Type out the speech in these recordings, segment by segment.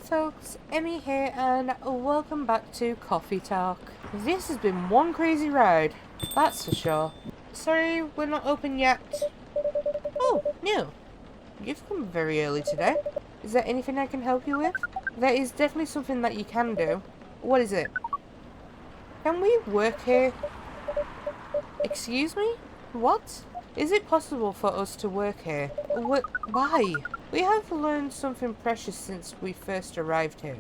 folks, Emmy here and welcome back to Coffee Talk. This has been one crazy ride, that's for sure. Sorry, we're not open yet. Oh, Neil, you've come very early today. Is there anything I can help you with? There is definitely something that you can do. What is it? Can we work here? Excuse me? What? Is it possible for us to work here? Why? We have learned something precious since we first arrived here.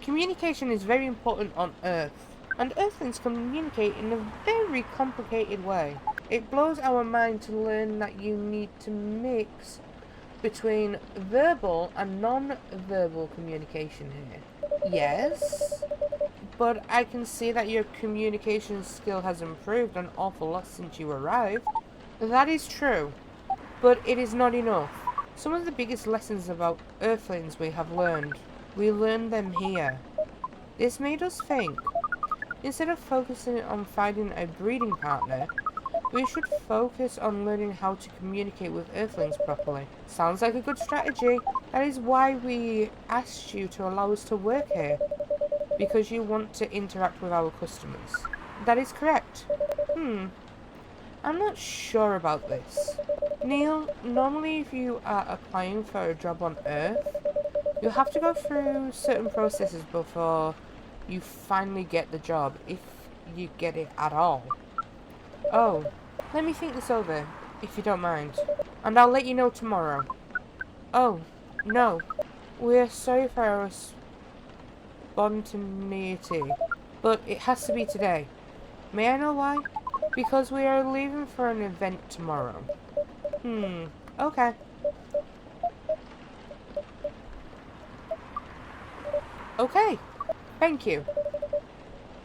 Communication is very important on Earth, and Earthlings communicate in a very complicated way. It blows our mind to learn that you need to mix between verbal and non-verbal communication here. Yes, but I can see that your communication skill has improved an awful lot since you arrived. That is true, but it is not enough. Some of the biggest lessons about Earthlings we learned them here. This made us think. Instead of focusing on finding a breeding partner, we should focus on learning how to communicate with Earthlings properly. Sounds like a good strategy. That is why we asked you to allow us to work here, because you want to interact with our customers. That is correct. I'm not sure about this. Neil, normally if you are applying for a job on Earth, you have to go through certain processes before you finally get the job, if you get it at all. Oh, let me think this over, if you don't mind, and I'll let you know tomorrow. Oh, no. We're sorry for our spontaneity, but it has to be today. May I know why? Because we are leaving for an event tomorrow. Okay. Okay, thank you.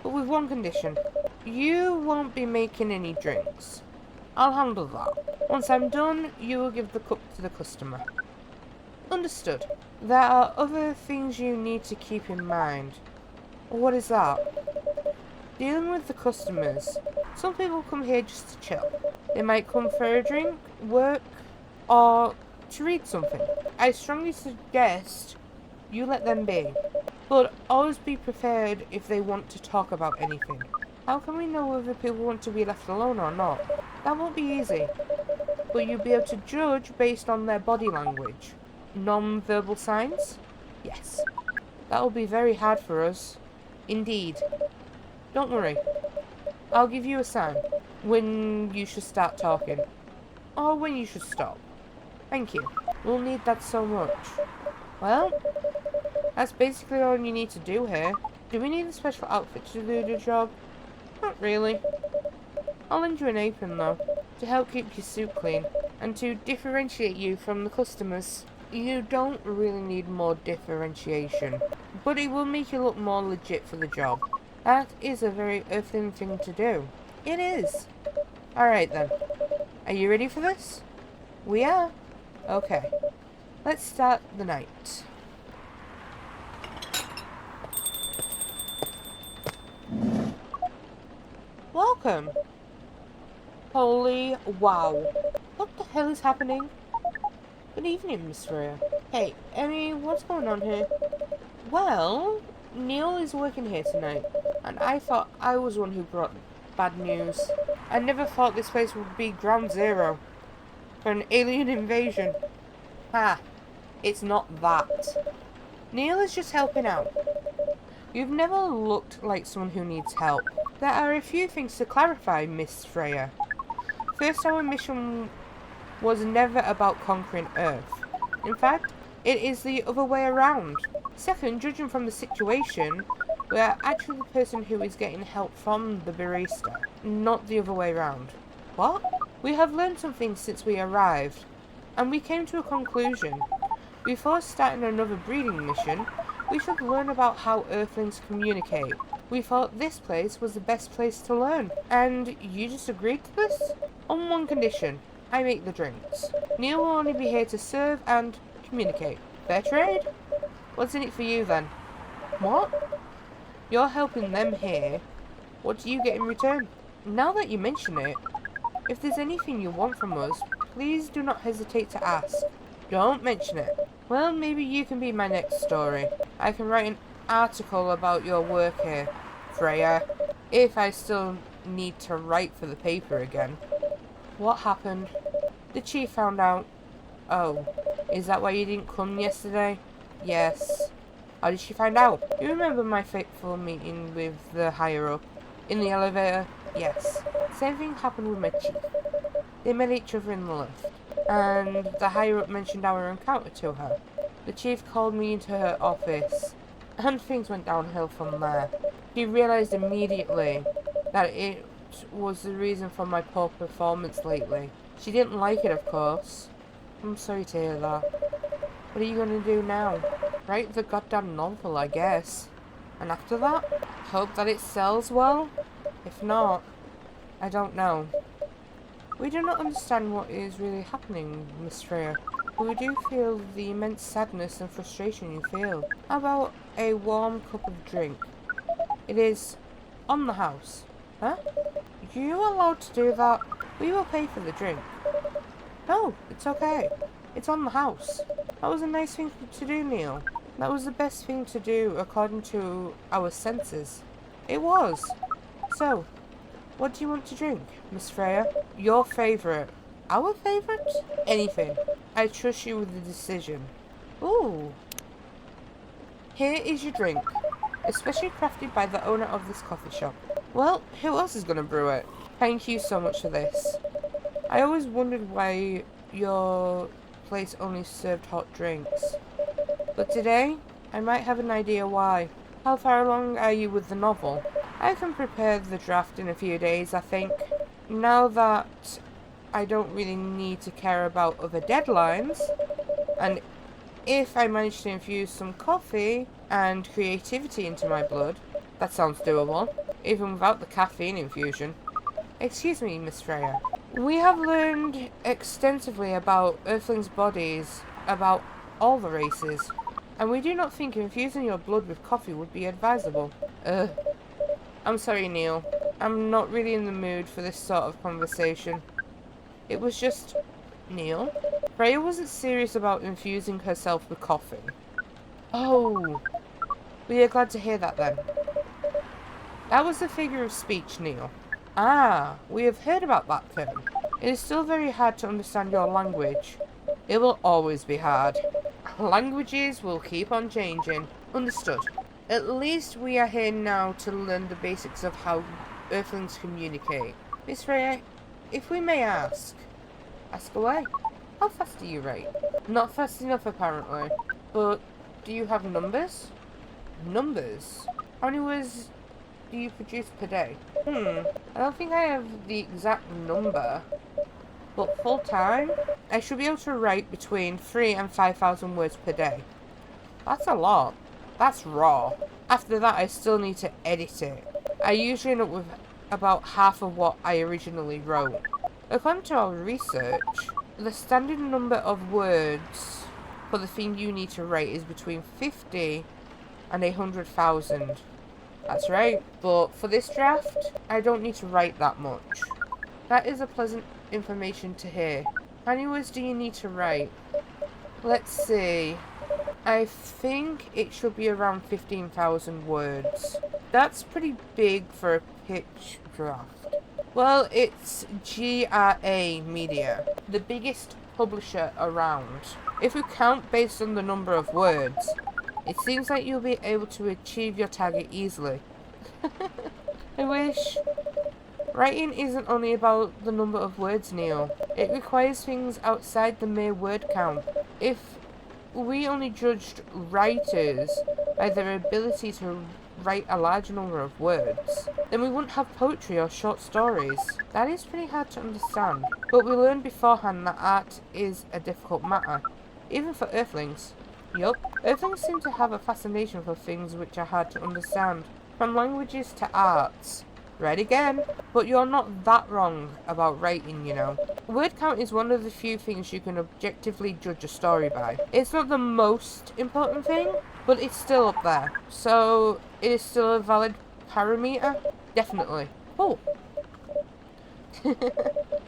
But with one condition. You won't be making any drinks. I'll handle that. Once I'm done, you will give the cup to the customer. Understood. There are other things you need to keep in mind. What is that? Dealing with the customers. Some people come here just to chill. They might come for a drink, work, or to read something. I strongly suggest you let them be. But always be prepared if they want to talk about anything. How can we know whether people want to be left alone or not? That won't be easy. But you'll be able to judge based on their body language. Non-verbal signs? Yes. That will be very hard for us. Indeed. Don't worry. I'll give you a sign when you should start talking. Or when you should stop. Thank you. We'll need that so much. Well, that's basically all you need to do here. Do we need a special outfit to do the job? Not really. I'll lend you an apron though, to help keep your suit clean, and to differentiate you from the customers. You don't really need more differentiation, but it will make you look more legit for the job. That is a very Earthling thing to do. It is. Alright then. Are you ready for this? We are. Okay. Let's start the night. Welcome. Holy wow. What the hell is happening? Good evening, Miss Freya. Hey, Emmy, what's going on here? Well, Neil is working here tonight, and I thought I was one who brought bad news. I never thought this place would be ground zero for an alien invasion. Ha, it's not that. Neil is just helping out. You've never looked like someone who needs help. There are a few things to clarify, Miss Freya. First, our mission was never about conquering Earth. In fact, it is the other way around. Second, judging from the situation, we are actually the person who is getting help from the barista, not the other way around. What? We have learned something since we arrived, and we came to a conclusion. Before starting another breeding mission, we should learn about how Earthlings communicate. We thought this place was the best place to learn. And you just agreed to this? On one condition. I make the drinks. Neil will only be here to serve and communicate. Fair trade? What's in it for you then? What? You're helping them here. What do you get in return? Now that you mention it, if there's anything you want from us, please do not hesitate to ask. Don't mention it. Well, maybe you can be my next story. I can write an article about your work here, Freya. If I still need to write for the paper again. What happened? The chief found out. Oh, is that why you didn't come yesterday? Yes. How did she find out? You remember my fateful meeting with the higher-up? In the elevator? Yes. Same thing happened with my chief. They met each other in the lift, and the higher-up mentioned our encounter to her. The chief called me into her office, and things went downhill from there. She realized immediately that it was the reason for my poor performance lately. She didn't like it, of course. I'm sorry to hear that. What are you going to do now? Write the goddamn novel, I guess. And after that, hope that it sells well? If not, I don't know. We do not understand what is really happening, Miss Freya, but we do feel the immense sadness and frustration you feel. How about a warm cup of drink? It is on the house. Huh? Are you allowed to do that? We will pay for the drink. No, it's okay. It's on the house. That was a nice thing to do, Neil. That was the best thing to do according to our senses. It was. So, what do you want to drink, Miss Freya? Your favourite. Our favourite? Anything. I trust you with the decision. Ooh. Here is your drink. Especially crafted by the owner of this coffee shop. Well, who else is going to brew it? Thank you so much for this. I always wondered why your place only served hot drinks. But today, I might have an idea why. How far along are you with the novel? I can prepare the draft in a few days, I think. Now that I don't really need to care about other deadlines, and if I manage to infuse some coffee and creativity into my blood, that sounds doable, even without the caffeine infusion. Excuse me, Miss Freya. We have learned extensively about Earthlings' bodies, about all the races, and we do not think infusing your blood with coffee would be advisable. I'm sorry, Neil. I'm not really in the mood for this sort of conversation. It was just... Neil? Freya wasn't serious about infusing herself with coffee. Oh. We are glad to hear that then. That was a figure of speech, Neil. Ah, we have heard about that term. It is still very hard to understand your language. It will always be hard. Languages will keep on changing. Understood. At least we are here now to learn the basics of how Earthlings communicate. Miss Freya, if we may ask away. How fast do you write? Not fast enough, apparently. But do you have numbers? Numbers? How many words do you produce per day? I don't think I have the exact number. But full time, I should be able to write between 3,000 and 5,000 words per day. That's a lot. That's raw. After that, I still need to edit it. I usually end up with about half of what I originally wrote. According to our research, the standard number of words for the thing you need to write is between 50 and 100,000. That's right, but for this draft, I don't need to write that much. That is a pleasant information to hear. How many words do you need to write? Let's see. I think it should be around 15,000 words. That's pretty big for a pitch draft. Well, it's GRA Media, the biggest publisher around. If we count based on the number of words, it seems like you'll be able to achieve your target easily. I wish. Writing isn't only about the number of words, Neil. It requires things outside the mere word count. If we only judged writers by their ability to write a large number of words, then we wouldn't have poetry or short stories. That is pretty hard to understand. But we learned beforehand that art is a difficult matter, even for Earthlings. Yup, Earthlings seem to have a fascination for things which are hard to understand, from languages to arts. Right again. But you're not that wrong about writing, you know. Word count is one of the few things you can objectively judge a story by. It's not the most important thing, but it's still up there. So, it is still a valid parameter? Definitely. Oh.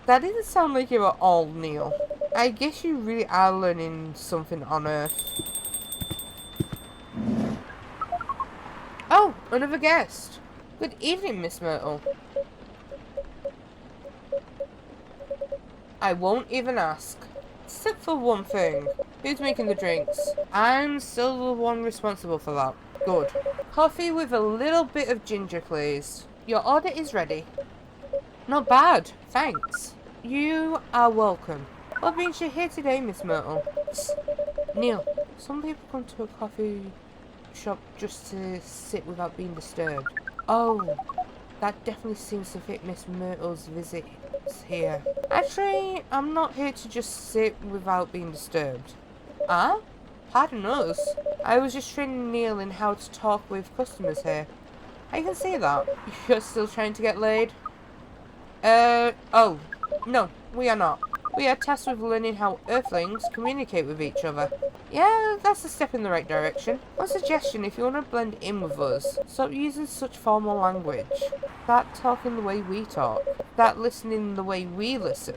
That didn't sound like you were all Neil. I guess you really are learning something on Earth. Oh, another guest. Good evening, Miss Myrtle. I won't even ask. Except for one thing. Who's making the drinks? I'm still the one responsible for that. Good. Coffee with a little bit of ginger, please. Your order is ready. Not bad, thanks. You are welcome. What brings you here today, Miss Myrtle? Neil, some people come to a coffee shop just to sit without being disturbed. Oh, that definitely seems to fit Miss Myrtle's visits here. Actually, I'm not here to just sit without being disturbed. Ah? Pardon us. I was just training Neil in how to talk with customers here. I can see that. You're still trying to get laid? Oh. No, we are not. We are tasked with learning how Earthlings communicate with each other. Yeah, that's a step in the right direction. One suggestion, if you want to blend in with us, stop using such formal language. Start talking the way we talk. Start listening the way we listen.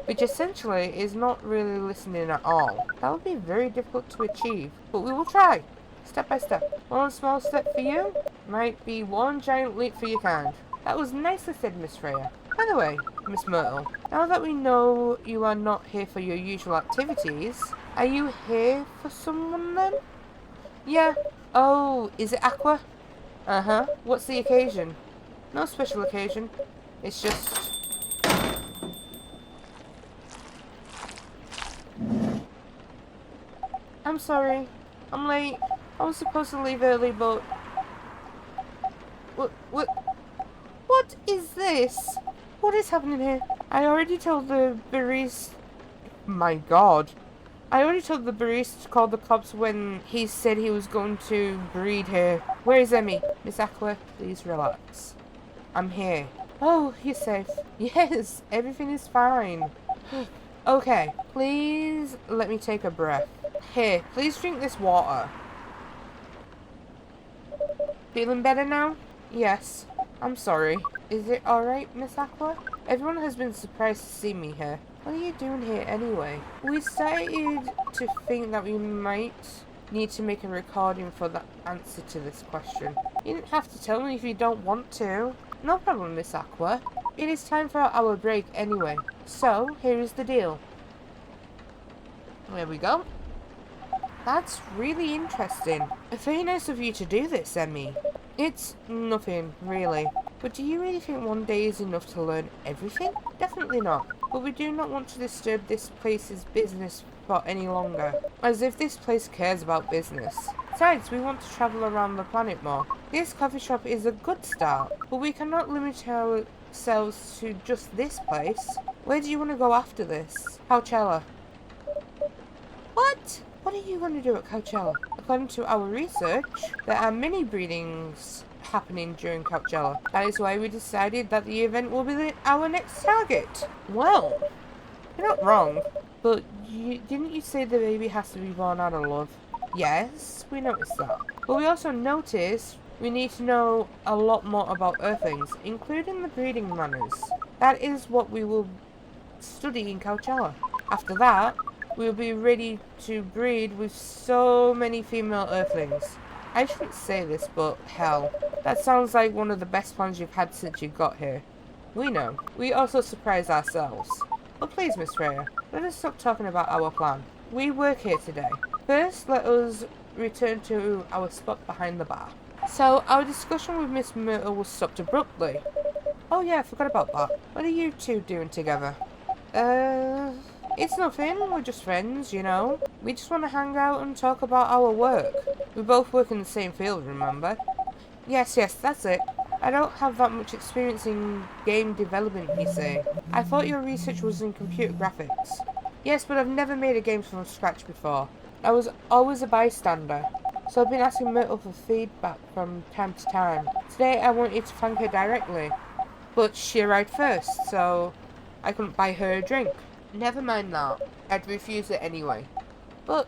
Which essentially is not really listening at all. That would be very difficult to achieve, but we will try. Step by step. One small step for you might be one giant leap for your kind. That was nicely said, Miss Freya. By the way, Miss Myrtle, now that we know you are not here for your usual activities, are you here for someone then? Yeah. Oh, is it Aqua? Uh-huh. What's the occasion? No special occasion. It's just... I'm sorry. I'm late. I was supposed to leave early, but... What is this? What is happening here? I already told the barista... My god. I already told the barista to call the cops when he said he was going to breed here. Where is Emmy? Miss Aqua, please relax. I'm here. Oh, you're safe. Yes, everything is fine. Okay, please let me take a breath. Here, please drink this water. Feeling better now? Yes. I'm sorry. Is it alright, Miss Aqua? Everyone has been surprised to see me here. What are you doing here anyway? We started to think that we might need to make a recording for the answer to this question. You didn't have to tell me if you don't want to. No problem, Miss Aqua. It is time for our break anyway. So, here is the deal. There we go. That's really interesting. Very nice of you to do this, Emmy. It's nothing, really. But do you really think one day is enough to learn everything? Definitely not. But we do not want to disturb this place's business for any longer. As if this place cares about business. Besides, we want to travel around the planet more. This coffee shop is a good start, but we cannot limit ourselves to just this place. Where do you want to go after this? Coachella. What? What are you going to do at Coachella? According to our research, there are many breedings happening during Coachella. That is why we decided that the event will be our next target. Well, you're not wrong. But didn't you say the baby has to be born out of love? Yes, we noticed that. But we also noticed we need to know a lot more about Earthlings, including the breeding manners. That is what we will study in Coachella. After that, we'll be ready to breed with so many female Earthlings. I shouldn't say this, but hell, that sounds like one of the best plans you've had since you got here. We know. We also surprise ourselves. But please, Miss Freya, let us stop talking about our plan. We work here today. First, let us return to our spot behind the bar. So, our discussion with Miss Myrtle was stopped abruptly. Oh yeah, I forgot about that. What are you two doing together? It's nothing. We're just friends, you know. We just want to hang out and talk about our work. We both work in the same field, remember? Yes, that's it. I don't have that much experience in game development, you see. I thought your research was in computer graphics. Yes, but I've never made a game from scratch before. I was always a bystander, so I've been asking Myrtle for feedback from time to time. Today I wanted to thank her directly, but she arrived first, so I couldn't buy her a drink. Never mind that. I'd refuse it anyway. But,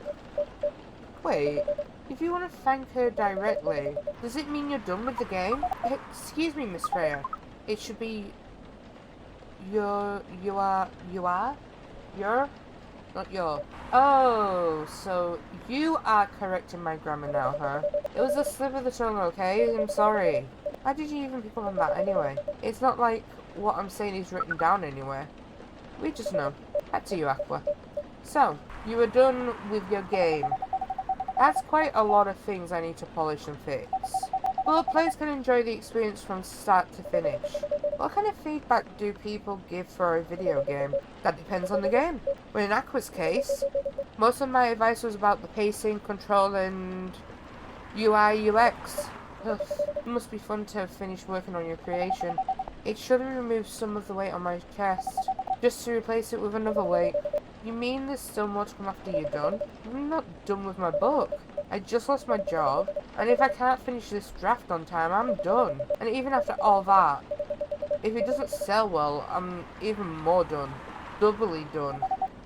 wait, if you want to thank her directly, does it mean you're done with the game? Excuse me, Miss Freya. It should be... You're not your. Oh, so you are correcting my grammar now, huh? It was a slip of the tongue, okay? I'm sorry. How did you even pick up on that anyway? It's not like what I'm saying is written down anywhere. We just know. Back to you, Aqua. So, you are done with your game. That's quite a lot of things I need to polish and fix. Well, players can enjoy the experience from start to finish. What kind of feedback do people give for a video game? That depends on the game. But in Aqua's case, most of my advice was about the pacing, control, and UI, UX. Ugh, it must be fun to finish working on your creation. It should have removed some of the weight on my chest, just to replace it with another weight. You mean there's still more to come after you're done? I'm not done with my book. I just lost my job, and if I can't finish this draft on time, I'm done. And even after all that, if it doesn't sell well, I'm even more done. Doubly done.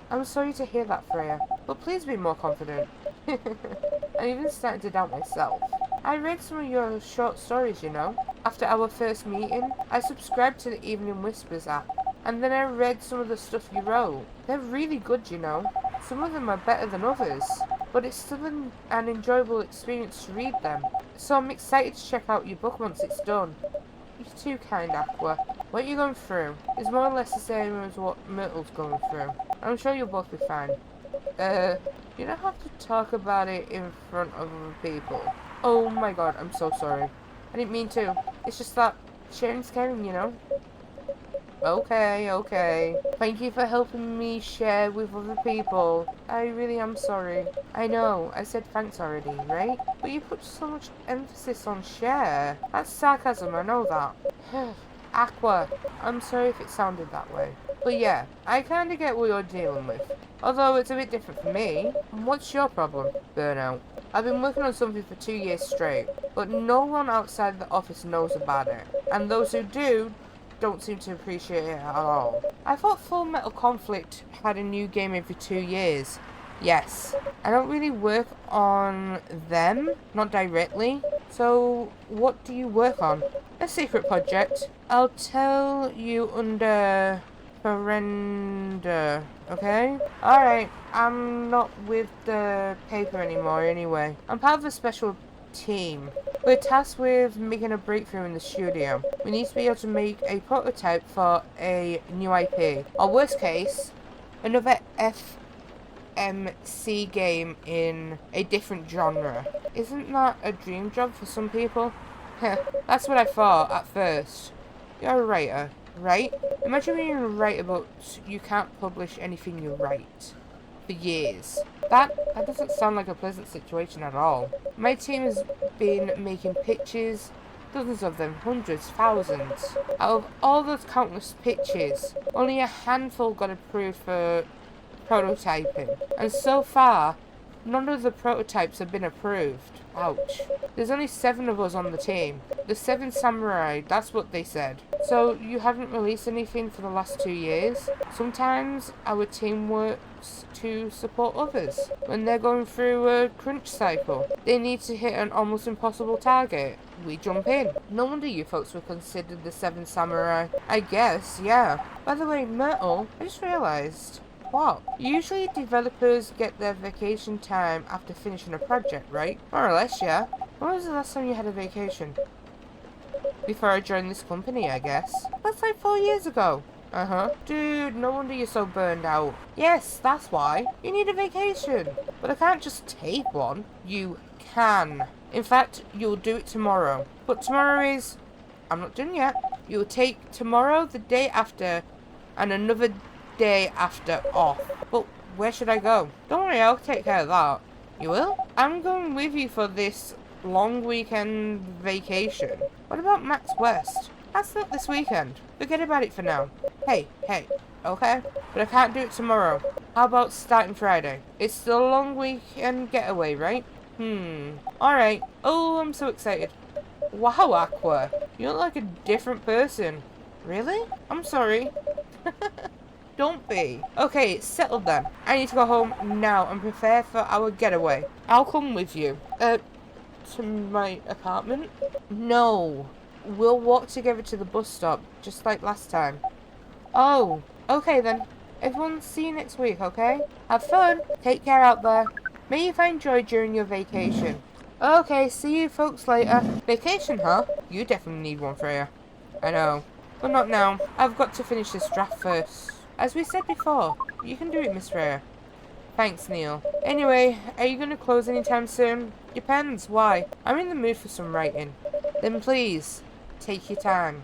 I'm sorry to hear that, Freya, but please be more confident. I'm even starting to doubt myself. I read some of your short stories, you know. After our first meeting, I subscribed to the Evening Whispers app, and then I read some of the stuff you wrote. They're really good, you know. Some of them are better than others, but it's still an enjoyable experience to read them. So I'm excited to check out your book once it's done. You're too kind, Aqua. What you're going through is more or less the same as what Myrtle's going through. I'm sure you'll both be fine. You don't have to talk about it in front of other people. Oh my god, I'm so sorry. I didn't mean to. It's just that sharing's caring, you know? Okay, okay. Thank you for helping me share with other people. I really am sorry. I know, I said thanks already, right? But you put so much emphasis on share. That's sarcasm, I know that. Aqua, I'm sorry if it sounded that way. But yeah, I kinda get what you're dealing with. Although it's a bit different for me. What's your problem? Burnout. I've been working on something for 2 years straight, but no one outside the office knows about it. And those who do, don't seem to appreciate it at all. I thought Full Metal Conflict had a new game every 2 years. Yes. I don't really work on them, not directly. So, what do you work on? A secret project. I'll tell you under surrender, okay? Alright, I'm not with the paper anymore anyway. I'm part of a special team. We're tasked with making a breakthrough in the studio. We need to be able to make a prototype for a new IP. Or worst case, another FMC game in a different genre. Isn't that a dream job for some people? That's what I thought at first. You're a writer, right? Imagine being a writer but you can't publish anything you write. For years. That doesn't sound like a pleasant situation at all. My team has been making pitches, dozens of them, hundreds, thousands. Out of all those countless pitches, only a handful got approved for prototyping. And so far, none of the prototypes have been approved. Ouch. There's only 7 of us on the team. The 7 samurai, that's what they said. So you haven't released anything for the last 2 years? Sometimes our team works to support others when they're going through a crunch cycle. They need to hit an almost impossible target. We jump in. No wonder you folks were considered the 7 samurai. I guess, yeah. By the way, Myrtle, I just realised. What? Usually developers get their vacation time after finishing a project, right? More or less, yeah. When was the last time you had a vacation? Before I joined this company, I guess. That's like 4 years ago. Uh-huh. Dude, no wonder you're so burned out. Yes, that's why. You need a vacation. But I can't just take one. You can. In fact, you'll do it tomorrow. But tomorrow is... I'm not done yet. You'll take tomorrow, the day after, and another day after off. But where should I go? Don't worry, I'll take care of that. You will? I'm going with you for this long weekend vacation. What about Max West? That's not this weekend. Forget about it for now. Hey, okay? But I can't do it tomorrow. How about starting Friday? It's still a long weekend getaway, right? Alright. Oh, I'm so excited. Wow, Aqua. You look like a different person. Really? I'm sorry. Don't be. Okay, it's settled then. I need to go home now and prepare for our getaway. I'll come with you. To my apartment? No. We'll walk together to the bus stop, just like last time. Oh, okay then. Everyone, see you next week, okay? Have fun. Take care out there. May you find joy during your vacation. Okay, see you folks later. Vacation, huh? You definitely need one, Freya. I know. But not now. I've got to finish this draft first. As we said before, you can do it, Miss Freya. Thanks, Neil. Anyway, are you going to close anytime soon? Depends. Why? I'm in the mood for some writing. Then please, take your time.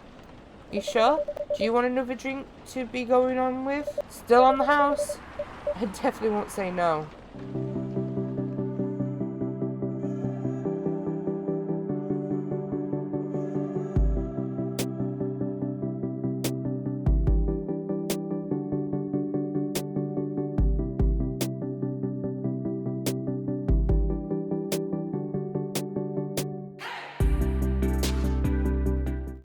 You sure? Do you want another drink to be going on with? Still on the house? I definitely won't say no.